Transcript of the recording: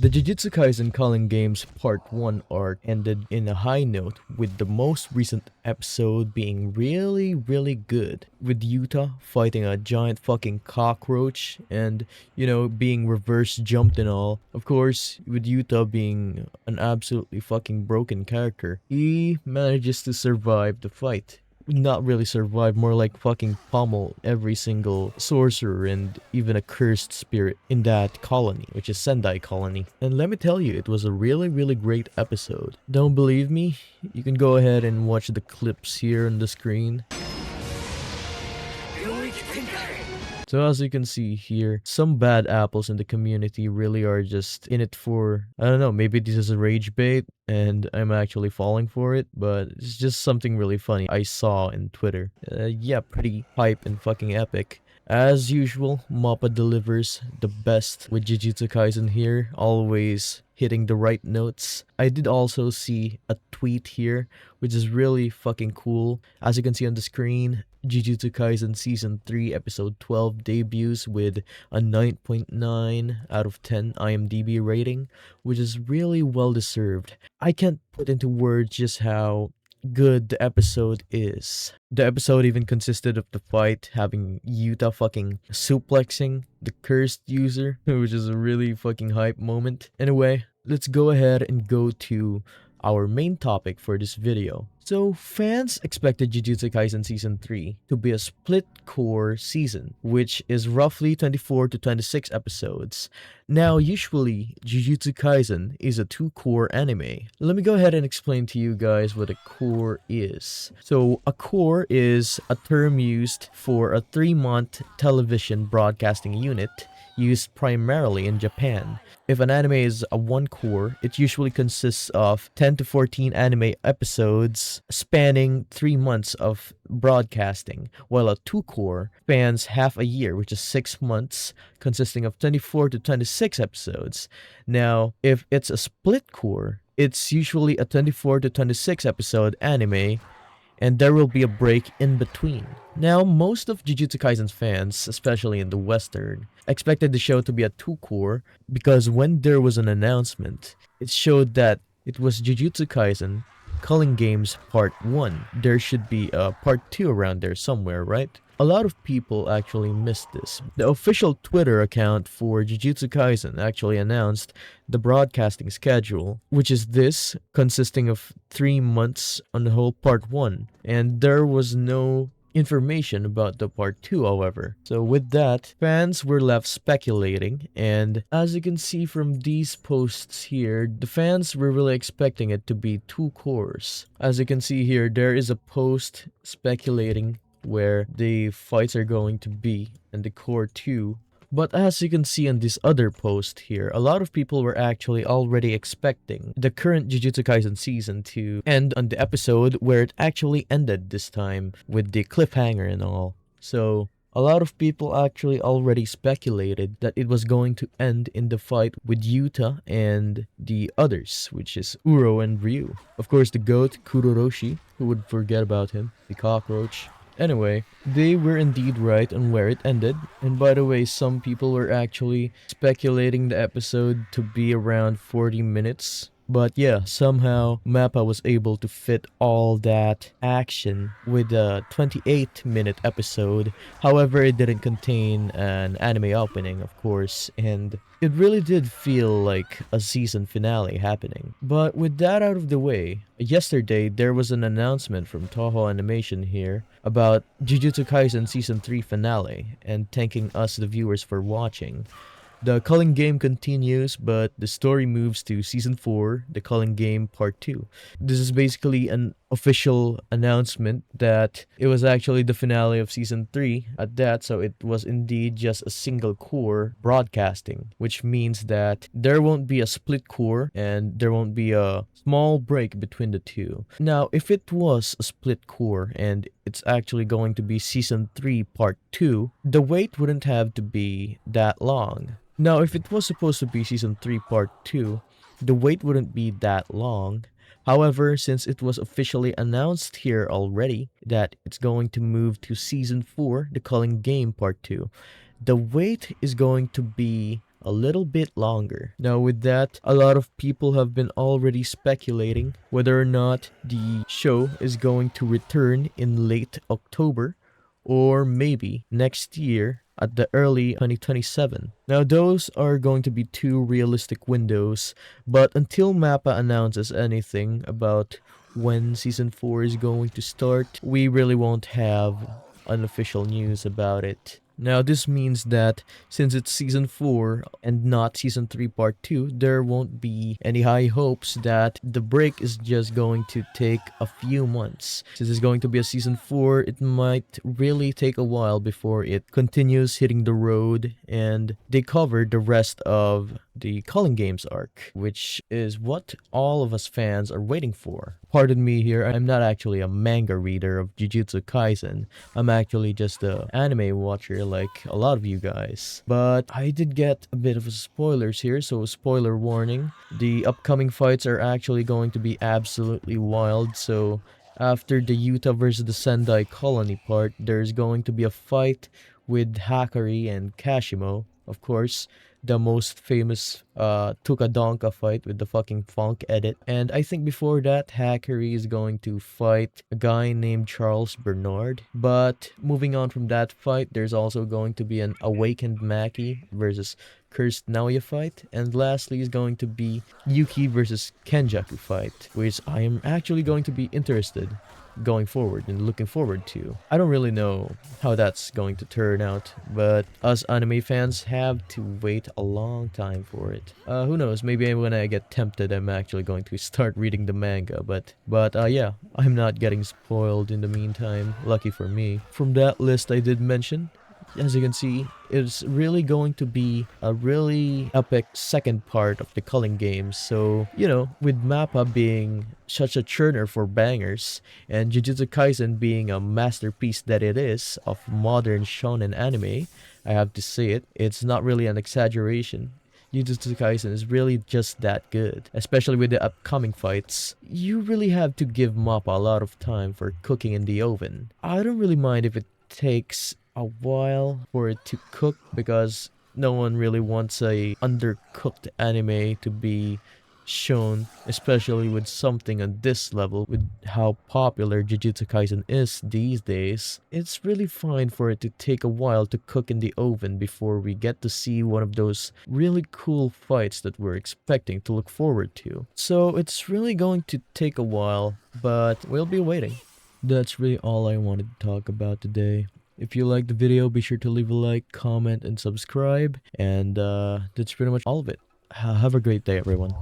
The Jujutsu Kaisen Culling Games Part 1 arc ended in a high note, with the most recent episode being really good, with Yuta fighting a giant fucking cockroach and, being reverse jumped and all. Of course, with Yuta being an absolutely fucking broken character, he manages to survive the fight. Not really survive, more like fucking pummel every single sorcerer and even a cursed spirit in that colony, which is Sendai Colony. And let me tell you, it was a really great episode. Don't believe me? You can go ahead and watch the clips here on the screen. So as you can see here, some bad apples in the community really are just in it for, I don't know, maybe this is a rage bait and I'm actually falling for it, but it's just something really funny I saw in Twitter. Yeah, pretty hype and fucking epic. As usual, Mappa delivers the best with Jujutsu Kaisen here, always hitting the right notes. I did also see a tweet here, which is really fucking cool. As you can see on the screen, Jujutsu Kaisen Season 3 Episode 12 debuts with a 9.9 out of 10 IMDb rating, which is really well deserved. I can't put into words just how good the episode is. The episode even consisted of the fight having Yuta fucking suplexing the cursed user, which is a really fucking hype moment. Anyway, let's go ahead and go to our main topic for this video. So, fans expected Jujutsu Kaisen Season 3 to be a split core season, which is roughly 24 to 26 episodes. Now, usually, Jujutsu Kaisen is a 2-core anime. Let me go ahead and explain to you guys what a core is. So, a core is a term used for a 3-month television broadcasting unit used primarily in Japan. If an anime is a 1-core, it usually consists of 10 to 14 anime episodes spanning 3 months of broadcasting, while a 2-core spans half a year, which is 6 months, consisting of 24 to 26 episodes. Now, if it's a split core, it's usually a 24 to 26 episode anime, and there will be a break in between. Now, most of Jujutsu Kaisen's fans, especially in the Western, expected the show to be a 2-core because when there was an announcement, it showed that it was Jujutsu Kaisen Culling Games Part 1. There should be a Part 2 around there somewhere, right? A lot of people actually missed this. The official Twitter account for Jujutsu Kaisen actually announced the broadcasting schedule, which is this, consisting of 3 months on the whole Part 1. And there was no information about the Part 2, however. So with that, fans were left speculating, and as you can see from these posts here, the fans were really expecting it to be 2 cores. As you can see here, there is a post speculating where the fights are going to be in the core 2. But as you can see in this other post here, a lot of people were actually already expecting the current Jujutsu Kaisen season to end on the episode where it actually ended this time, with the cliffhanger and all. So, a lot of people actually already speculated that it was going to end in the fight with Yuta and the others, which is Uro and Ryu. Of course, the goat, Kuroroshi, who would forget about him, the cockroach. Anyway, they were indeed right on where it ended, and by the way, some people were actually speculating the episode to be around 40 minutes. But yeah, somehow Mappa was able to fit all that action with a 28-minute episode. However, it didn't contain an anime opening, of course, and it really did feel like a season finale happening. But with that out of the way, yesterday there was an announcement from Toho Animation here about Jujutsu Kaisen Season 3 finale and thanking us the viewers for watching. The Culling Game continues, but the story moves to Season 4, the Culling Game Part 2. This is basically an official announcement that it was actually the finale of Season 3 at that, so it was indeed just a single core broadcasting, which means that there won't be a split core and there won't be a small break between the two. Now, if it was a split core and it's actually going to be Season 3 Part 2, the wait wouldn't have to be that long. Now, if it was supposed to be Season 3 Part 2, the wait wouldn't be that long. However, since it was officially announced here already that it's going to move to Season 4, the Culling Game Part 2, the wait is going to be a little bit longer. Now with that, a lot of people have been already speculating whether or not the show is going to return in late October or maybe next year at the early 2027. Now those are going to be two realistic windows, but until Mappa announces anything about when season 4 is going to start, we really won't have unofficial news about it. Now, this means that since it's season 4 and not season 3 part 2, there won't be any high hopes that the break is just going to take a few months. Since it's going to be a season 4, it might really take a while before it continues hitting the road and they cover the rest of the Culling Games arc, which is what all of us fans are waiting for. Pardon me here, I'm not actually a manga reader of Jujutsu Kaisen. I'm actually just a anime watcher like a lot of you guys. But I did get a bit of spoilers here, so spoiler warning. The upcoming fights are actually going to be absolutely wild, so after the Yuta versus the Sendai colony part, there's going to be a fight with Hakari and Kashimo, of course, the most famous Tukadonka fight with the fucking funk edit. And I think before that, Hakari is going to fight a guy named Charles Bernard. But moving on from that fight, there's also going to be an Awakened Maki versus Cursed Naoya fight. And lastly is going to be Yuki versus Kenjaku fight, which I am actually going to be interested going forward and looking forward to. I don't really know how that's going to turn out, but us anime fans have to wait a long time for it. Who knows, maybe when I get tempted I'm actually going to start reading the manga, but yeah, I'm not getting spoiled in the meantime, lucky for me. From that list I did mention, as you can see, it's really going to be a really epic second part of the Culling Games. So, you know, with Mappa being such a churner for bangers, and Jujutsu Kaisen being a masterpiece that it is of modern shonen anime, I have to say it, it's not really an exaggeration. Jujutsu Kaisen is really just that good, especially with the upcoming fights. You really have to give Mappa a lot of time for cooking in the oven. I don't really mind if it takes a while for it to cook because no one really wants a undercooked anime to be shown, especially with something on this level, with how popular Jujutsu Kaisen is these days. It's really fine for it to take a while to cook in the oven before we get to see one of those really cool fights that we're expecting to look forward to. So it's really going to take a while, but we'll be waiting. That's really all I wanted to talk about today. If you liked the video, be sure to leave a like, comment, and subscribe. And that's pretty much all of it. Have a great day, everyone.